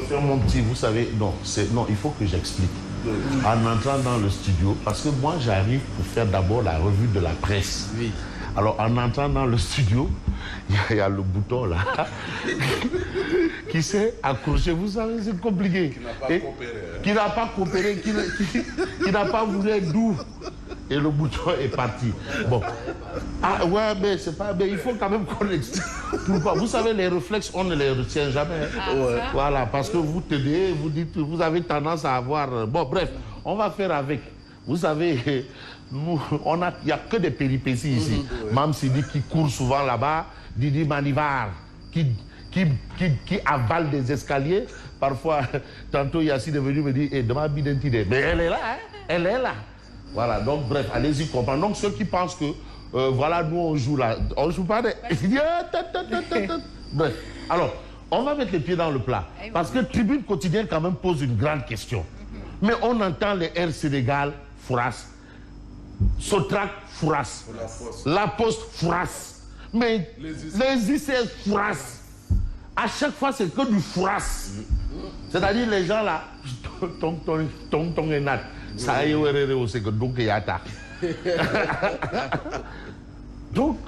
Faire mon petit, vous savez, non, il faut que j'explique. En entrant dans le studio, parce que moi j'arrive pour faire d'abord la revue de la presse. Oui. Alors en entrant dans le studio, il y a le bouton là qui s'est accroché. Vous savez, c'est compliqué. Qui n'a pas coopéré. Qui n'a pas voulu être doux. Et le bouton est parti. Bon. Ah ouais, mais c'est pas. Mais il faut quand même qu'on explique. Pourquoi? Vous savez, les réflexes, on ne les retient jamais. Ouais. Voilà, parce que vous tenez, vous dites, vous avez tendance à avoir. Bon, bref, on va faire avec. Vous savez, nous, il n'y a que des péripéties ici. Mam Sidi qui court souvent là-bas, Didi Manivar qui avale des escaliers. Parfois, tantôt Yassine est venu me dire, de ma identité. Mais elle est là, hein? Elle est là. Voilà, donc bref, allez-y comprendre. Donc ceux qui pensent que, voilà, nous on joue là, on ne joue pas des... Bref, alors, on va mettre les pieds dans le plat. Parce que Tribune Quotidienne quand même pose une grande question. Mais on entend les Air Sénégal, Fouras, Sotrac, Fouras, La Poste, Fouras, mais les ICS, Fouras. À chaque fois, c'est que du Fouras. C'est-à-dire les gens là, tong et nat. Ça y est, c'est que donc il y a ta. Donc,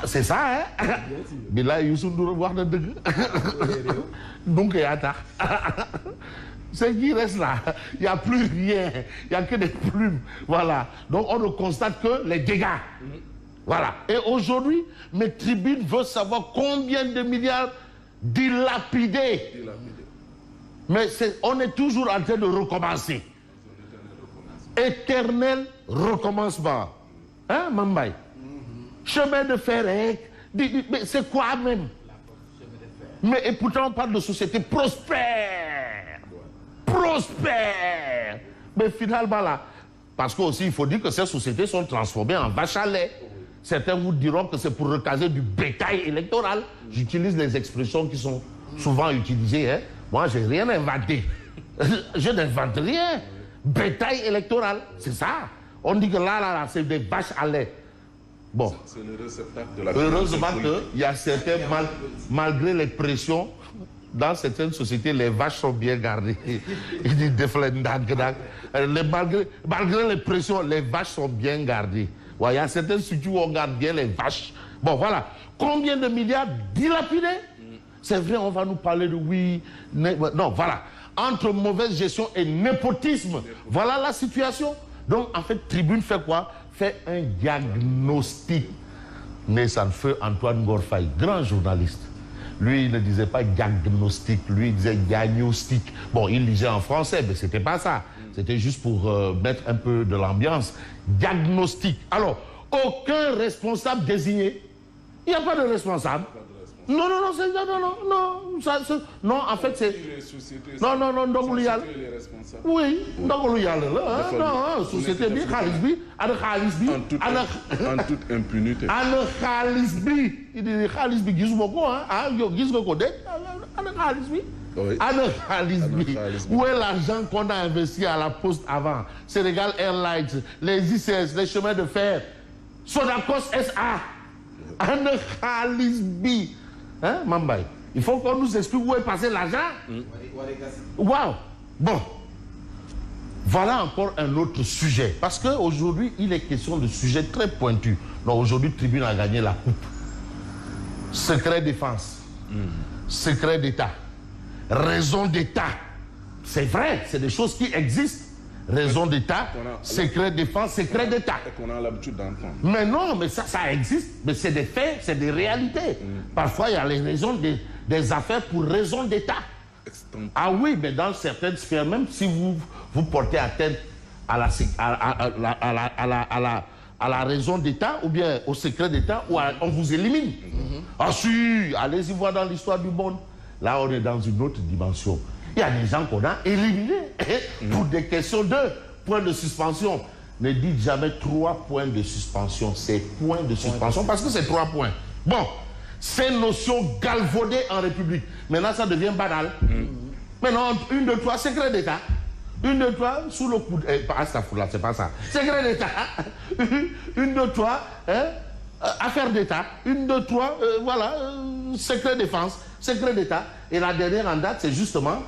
c'est ça, hein? Mais là, Youssou Ndour voir de donc il y a ta. Ce qui reste là, il n'y a plus rien, il n'y a que des plumes. Voilà. Donc on ne constate que les dégâts. Voilà. Et aujourd'hui, mes tribunes veulent savoir combien de milliards dilapidés. Mais on est toujours en train de recommencer. Éternel recommencement. Hein, Mambay? Chemin de fer, mais c'est quoi même? Mais et pourtant on parle de société prospère. Prospère. Mais finalement là, parce qu'aussi il faut dire que ces sociétés sont transformées en vaches à lait. Certains vous diront que c'est pour recaser du bétail électoral. J'utilise les expressions qui sont souvent utilisées. Hein. Moi, j'ai rien inventé. Je n'invente rien. Bétail électoral, c'est ça. On dit que là, c'est des vaches à lait. Bon. C'est le réceptacle de la... Heureusement qu'il y a certains, malgré les pressions, dans certaines sociétés, les vaches sont bien gardées. Il dit malgré les pressions, les vaches sont bien gardées. Ouais, il y a certaines structures où on garde bien les vaches. Bon, voilà. Combien de milliards dilapidés? C'est vrai, on va nous parler de oui. Non, voilà. Entre mauvaise gestion et népotisme, voilà la situation. Donc, en fait, Tribune fait quoi? Fait un diagnostic. Mais ça ne fait Antoine Gorfaï, grand journaliste. Lui, il ne disait pas diagnostic, lui, il disait diagnostic. Bon, il lisait en français, mais ce n'était pas ça. C'était juste pour mettre un peu de l'ambiance. Diagnostic. Alors, aucun responsable désigné. Il n'y a pas de responsable. Non, non, en fait, c'est... Non, Ndogoluyal. Oui, Ndogoluyal. Non, société bien, Khalisbi. En toute impunité. Khalisbi. Il dit Khalisbi, Gizmoko, hein, Gizmoko, Khalisbi. Khalisbi. Où est l'argent qu'on a investi à la Poste avant? Sénégal Airlines, les ICS, les chemins de fer, Sonacos SA. Khalisbi. Hein, Mambay? Il faut qu'on nous explique où est passé l'argent. Waouh! Bon. Voilà encore un autre sujet. Parce qu'aujourd'hui, il est question de sujets très pointus. Donc aujourd'hui, Tribune a gagné la coupe. Secret défense. Secret d'État. Raison d'État. C'est vrai, c'est des choses qui existent. Raison d'État, secret défense, secret d'État. Qu'on a l'habitude d'entendre. Mais non, mais ça existe. Mais c'est des faits, c'est des réalités. Parfois, il y a les raisons des affaires pour raison d'État. Ah oui, mais dans certaines sphères, même si vous portez atteinte à la raison d'État ou bien au secret d'État, on vous élimine. Ah si, allez-y voir dans l'histoire du monde. Là, on est dans une autre dimension. Il y a des gens qu'on a éliminés pour des questions de points de suspension. Ne dites jamais 3 points de suspension. C'est points de suspension parce que c'est 3 points. Bon, ces notions galvaudées en République. Maintenant, ça devient banal. Maintenant, 1, 2, 3, secret d'État. 1, 2, 3, sous le coup de... c'est pas ça. Secret d'État. 1, 2, 3, affaire d'État. 1, 2, 3, voilà... secret défense, secret d'État. Et la dernière en date, c'est justement...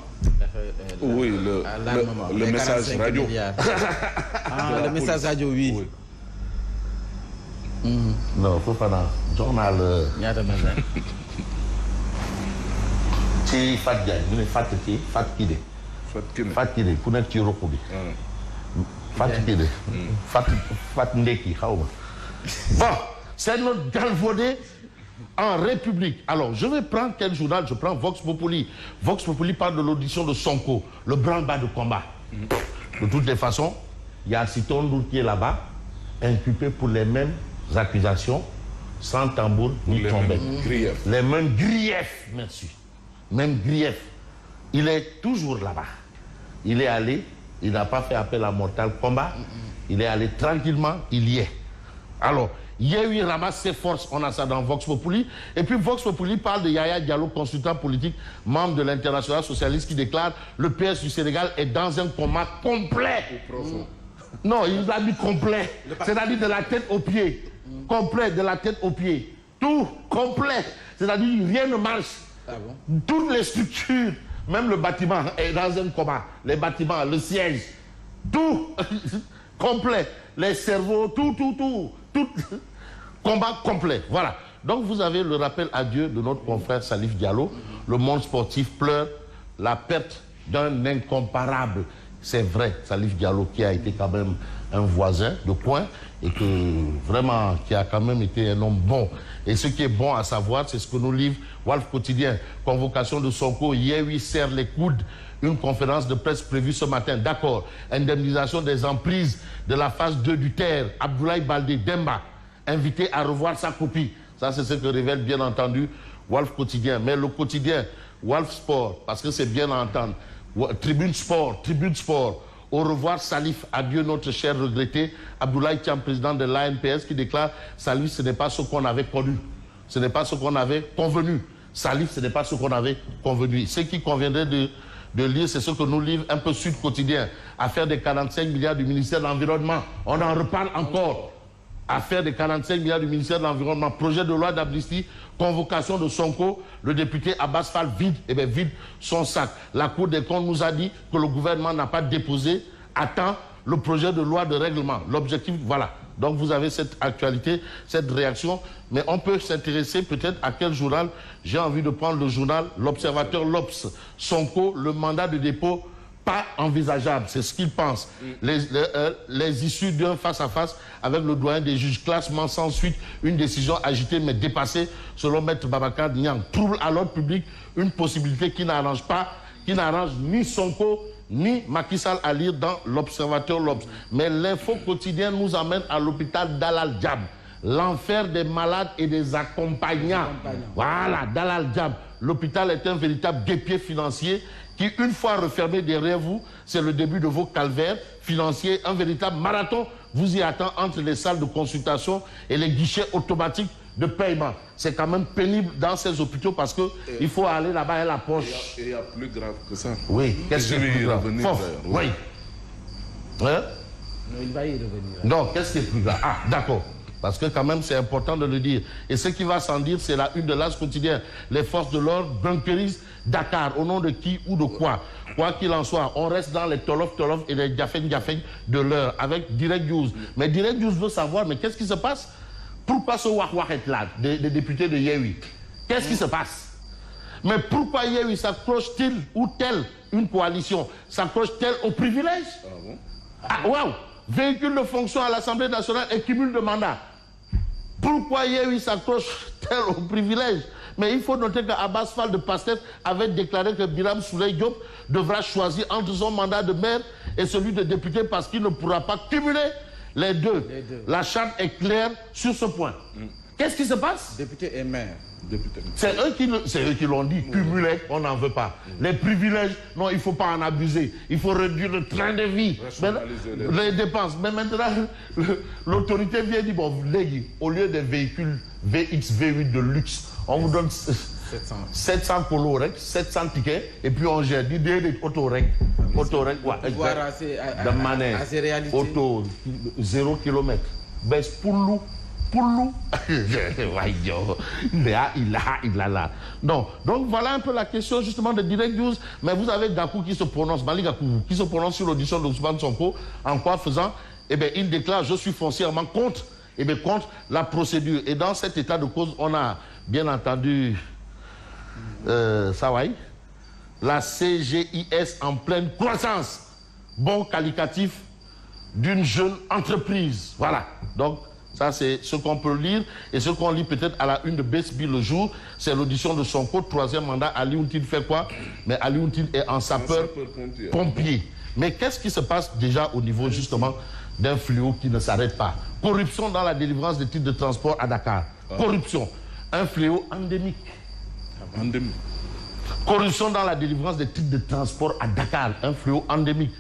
oui, le message radio. Le message radio, oui. Non, il faut pas dans le journal. C'est Fatga, vous êtes fatigué, fatigué. Fatigué, vous n'êtes pas recouvert. Fatigué, fatigué, bon, c'est notre galvaudé en République. Alors, je vais prendre quel journal? Je prends Vox Populi. Vox Populi parle de l'audition de Sonko, le branle-bas de combat. De toutes les façons, il y a Sitondoul qui est là-bas, inculpé pour les mêmes accusations, sans tambour ni trompette. Les mêmes griefs, merci. Même grief. Il est toujours là-bas. Il est allé, il n'a pas fait appel à Mortal Kombat. Il est allé tranquillement, il y est. Alors, Yewwi ramasse ses forces, on a ça dans Vox Populi. Et puis Vox Populi parle de Yaya Diallo, consultant politique, membre de l'Internationale socialiste, qui déclare le PS du Sénégal est dans un coma complet. Non, il a dit complet. C'est-à-dire de la tête aux pieds. Complet, de la tête aux pieds. Tout complet. C'est-à-dire rien ne marche. Ah bon? Toutes les structures, même le bâtiment est dans un coma. Les bâtiments, le siège, tout complet. Les cerveaux, tout. Combat complet. Voilà. Donc vous avez le rappel à Dieu de notre confrère Salif Diallo. Le monde sportif pleure la perte d'un incomparable. C'est vrai, Salif Diallo qui a été quand même un voisin de coin et que vraiment qui a quand même été un homme bon. Et ce qui est bon à savoir, c'est ce que nous livre Walf Quotidien. Convocation de Sonko, Yewwi serre les coudes. Une conférence de presse prévue ce matin. D'accord. Indemnisation des emprises de la phase 2 du TER. Abdoulaye Baldé Demba, invité à revoir sa copie. Ça, c'est ce que révèle bien entendu Walf Quotidien. Mais le quotidien Walf Sport, parce que c'est bien à entendre. Tribune Sport. Au revoir Salif, adieu notre cher regretté Abdoulaye Thiam, président de l'ANPS, qui déclare Salif, ce n'est pas ce qu'on avait connu, ce n'est pas ce qu'on avait convenu. Salif, ce n'est pas ce qu'on avait convenu. Ce qui conviendrait de lire, c'est ce que nous livre un peu Sud Quotidien. Affaire des 45 milliards du ministère de l'Environnement. On en reparle encore. Affaire des 45 milliards du ministère de l'Environnement. Projet de loi d'amnistie. Convocation de Sonko. Le député Abbas Fall vide son sac. La Cour des comptes nous a dit que le gouvernement n'a pas déposé à temps le projet de loi de règlement. L'objectif, voilà. Donc vous avez cette actualité, cette réaction. Mais on peut s'intéresser peut-être à quel journal. J'ai envie de prendre le journal L'Observateur, l'Obs. Sonko, le mandat de dépôt, pas envisageable. C'est ce qu'il pense. Les issues d'un face-à-face avec le doyen des juges. Classement sans suite, une décision agitée mais dépassée, selon Maître Babacar Niang. Trouble à l'ordre public, une possibilité qui n'arrange ni Sonko, ni Macky Sall à lire dans l'Observateur, l'Obs. Mais l'info quotidienne nous amène à l'hôpital d'Al Diab. L'enfer des malades et des accompagnants. Voilà, d'Al Diab. L'hôpital est un véritable guêpier financier qui, une fois refermé derrière vous, c'est le début de vos calvaires financiers. Un véritable marathon vous y attend entre les salles de consultation et les guichets automatiques de paiement. C'est quand même pénible dans ces hôpitaux parce qu'il faut aller là-bas et la poche. Et il y a plus grave que ça. Oui, qu'est-ce qui est plus grave? Oui. Hein? Non, il va y revenir. Non, qu'est-ce qui est plus grave? Ah, d'accord. Parce que quand même, c'est important de le dire. Et ce qui va sans dire, c'est la une de l'As quotidien. Les forces de l'ordre bunkerisent Dakar. Au nom de qui ou de quoi? Quoi qu'il en soit, on reste dans les tolof et les diafeng de l'heure avec Direct News. Mais Direct News veut savoir, mais qu'est-ce qui se passe? Pourquoi ce wak-wak est là, des députés de Yewwi? Qu'est-ce qui se passe? Mais pourquoi Yewwi s'accroche-t-il ou telle une coalition s'accroche-t-elle au privilège? Ah bon? Ah, waouh! Véhicule de fonction à l'Assemblée nationale et cumul de mandats. Pourquoi Yewwi s'accroche-t-elle au privilège? Mais il faut noter qu'Abbas Fall de Pastef avait déclaré que Birame Souleye Diop devra choisir entre son mandat de maire et celui de député parce qu'il ne pourra pas cumuler les deux. La charte est claire sur ce point. Qu'est-ce qui se passe? Député et maire. C'est eux qui l'ont dit. Cumuler, on n'en veut pas. Les privilèges, non, il ne faut pas en abuser. Il faut réduire le train de vie. Les dépenses. Mais maintenant, l'autorité vient dire, bon, au lieu des véhicules VX, V8 de luxe, on vous donne 700 colos, 700 tickets, et puis on gère des auto-rec. De manière, auto, 0 km. Baisse pour nous. pour nous. Il a là. Non. Donc voilà un peu la question justement de Direct News. Mais vous avez Gakou qui se prononce, Mali Gakou, qui se prononce sur l'audition d'Ousmane Sonko, en quoi faisant, eh bien, il déclare, je suis foncièrement contre, eh bien, contre la procédure. Et dans cet état de cause, on a bien entendu Sawai, la CGIS en pleine croissance. Bon qualificatif d'une jeune entreprise. Voilà. Donc, ça, c'est ce qu'on peut lire. Et ce qu'on lit peut-être à la une de Besbi le jour, c'est l'audition de Sonko, 3e mandat. Ali Ountine fait quoi? Mais Ali Ountine est en sapeur-pompier. Mais qu'est-ce qui se passe déjà au niveau, justement, d'un fléau qui ne s'arrête pas? Corruption dans la délivrance des titres de transport à Dakar. Corruption. Un fléau endémique. Corruption dans la délivrance des titres de transport à Dakar. Un fléau endémique.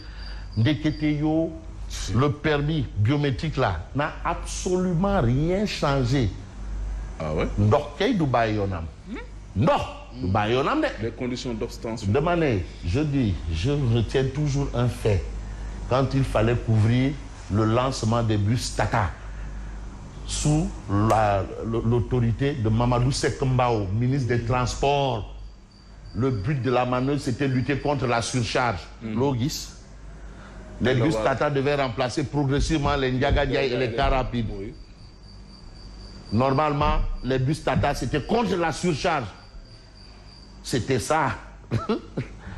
Ndeketeyo, le permis biométrique là, n'a absolument rien changé. Ah ouais? Ndokei Dubaï Yonam. Non, Dubaï Yonam. Les conditions d'obstention. Demandez, je dis, je retiens toujours un fait. Quand il fallait couvrir le lancement des bus Tata sous l'autorité de Mamadou Sekembao, ministre des Transports, le but de la manœuvre, c'était de lutter contre la surcharge. Logis. Les bus Tata devaient remplacer progressivement les Ndiaga et les cars rapides. Oui. Normalement, les bus Tata, c'était contre la surcharge. C'était ça,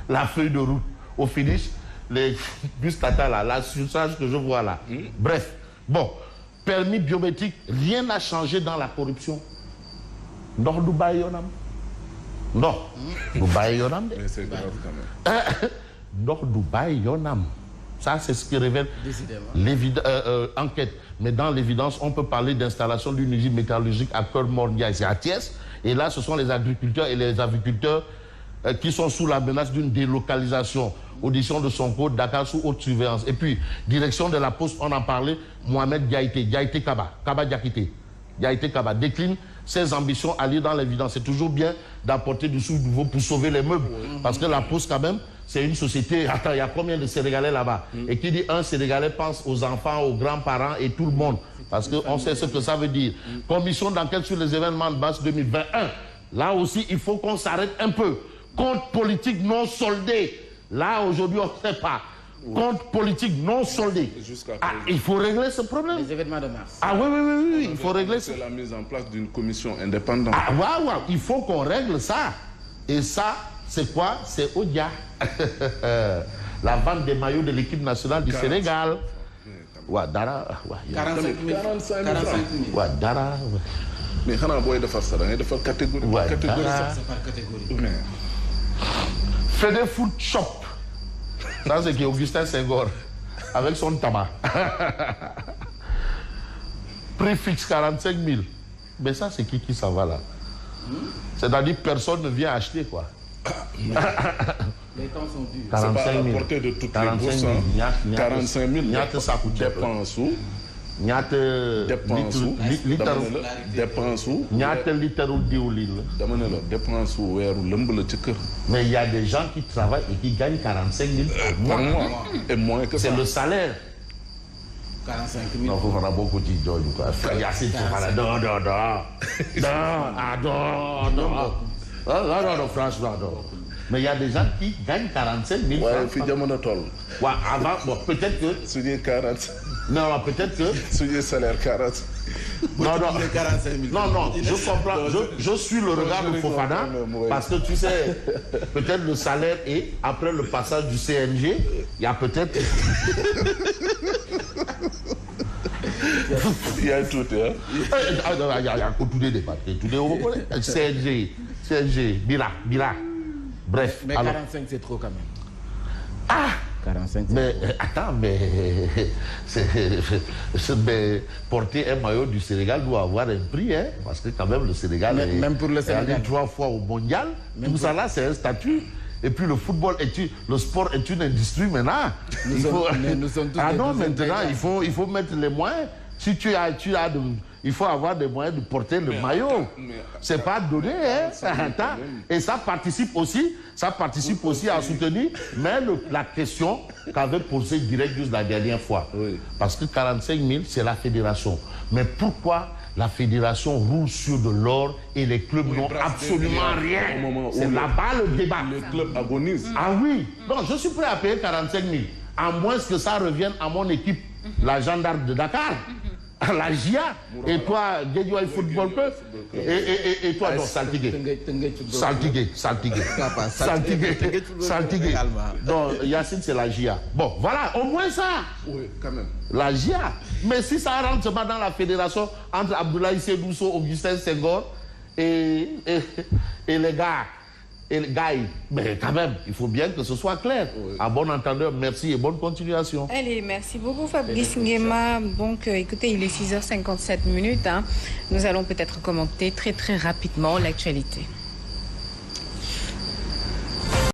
la feuille de route. Au finish, les bus Tata, là, la surcharge que je vois là. Bref, bon, permis biométrique, rien n'a changé dans la corruption. Non, Dubaï Yonam. Non, Dubaï Yonam. Mais c'est grave quand même. Non, Dubaï Yonam. Ça, c'est ce qui révèle l'enquête. Mais dans l'évidence, on peut parler d'installation d'une usine métallurgique à Cœur-Mordia, c'est à Thiès. Et là, ce sont les agriculteurs et les aviculteurs qui sont sous la menace d'une délocalisation. Audition de Sonko, Dakar sous haute surveillance. Et puis, direction de la Poste, on en parlait, Mohamed Diaïté Kaba, Diaïté Kaba décline ses ambitions alliées dans l'évidence. C'est toujours bien d'apporter du sous nouveau pour sauver les meubles. Parce que la Poste, quand même, c'est une société. Attends, il y a combien de Sénégalais là-bas? Et qui dit un Sénégalais pense aux enfants, aux grands-parents et tout le monde. Parce qu'on sait ce que ça veut dire. Commission d'enquête sur les événements de mars 2021. Là aussi, il faut qu'on s'arrête un peu. Compte politique non soldé. Là, aujourd'hui, on ne sait pas. Compte politique non soldé. Il faut régler ce problème. Les événements de mars. Ah oui, il faut régler ça. C'est la mise en place d'une commission indépendante. Ah ouais, il faut qu'on règle ça. Et ça, c'est quoi? C'est Odia. La vente des maillots de l'équipe nationale du Sénégal. Ouais, Dara. 45 000. 45 000. Ouais, Dara. Mais quand on de faire ça, on de faire catégorie. Ouais, C'est par catégorie. Fédé Food Shop. Ça, c'est qui Augustin Senghor. Avec son tabac. Prix fixe 45 000. Mais ça, c'est qui s'en va là? C'est-à-dire personne ne vient acheter, quoi. Les temps sont durs. 45 000. C'est pas à la portée de toutes les bourses. 45 000. Dépenses où? Dépenses où? Mais il y a des gens qui travaillent et qui gagnent 45 000 par mois. Et moins que ça. C'est le salaire. 45 000. Non, il faut faire beaucoup de job. Non, franchement, non. Mais il y a des gens qui gagnent 45 000 Ouais, francs. Ouais, avant, bon, peut-être que... Soulier 40. Non, peut-être que... Soulier salaire 40. Non, 45 000. non, je comprends. Je suis le regard de Fofana parce que tu sais, peut-être le salaire est, après le passage du CNG, il y a peut-être... Il y a tout, hein. Il y a tous les débats. CNG, Bila. Bref. Mais 45, c'est trop quand même. Ah! 45, mais attends, mais porter un maillot du Sénégal doit avoir un prix, hein, parce que quand même le Sénégal même pour le Sénégal. est allé 3 fois au mondial. Tout ça là, c'est un statut. Et puis le football le sport est une industrie maintenant. Nous sommes tous maintenant, il faut mettre les moyens. Si il faut avoir des moyens de porter le maillot. C'est pas donné, hein. Et ça participe aussi à soutenir, mais la question qu'avait posée Direct News la dernière fois. Oui. Parce que 45 000, c'est la fédération. Mais pourquoi la fédération roule sur de l'or et les clubs n'ont absolument rien. C'est là-bas le débat. Les clubs agonisent. Ah oui. Donc je suis prêt à payer 45 000. À moins que ça revienne à mon équipe, la Gendarme de Dakar, à la GIA, et toi, Guédiouaï Football Club, et toi, donc, Saltigué. Donc, Yacine, c'est la GIA. Bon, voilà, au moins ça. Oui, quand même. La GIA. Mais si ça rentre seulement dans la fédération entre Abdoulaye Sedousso, Augustin Senghor et les gars, mais quand même, il faut bien que ce soit clair. Oui. À bon entendeur, merci et bonne continuation. Allez, merci beaucoup Fabrice Nguema. Donc, écoutez, il est 6h57. Hein. Nous allons peut-être commenter très rapidement l'actualité.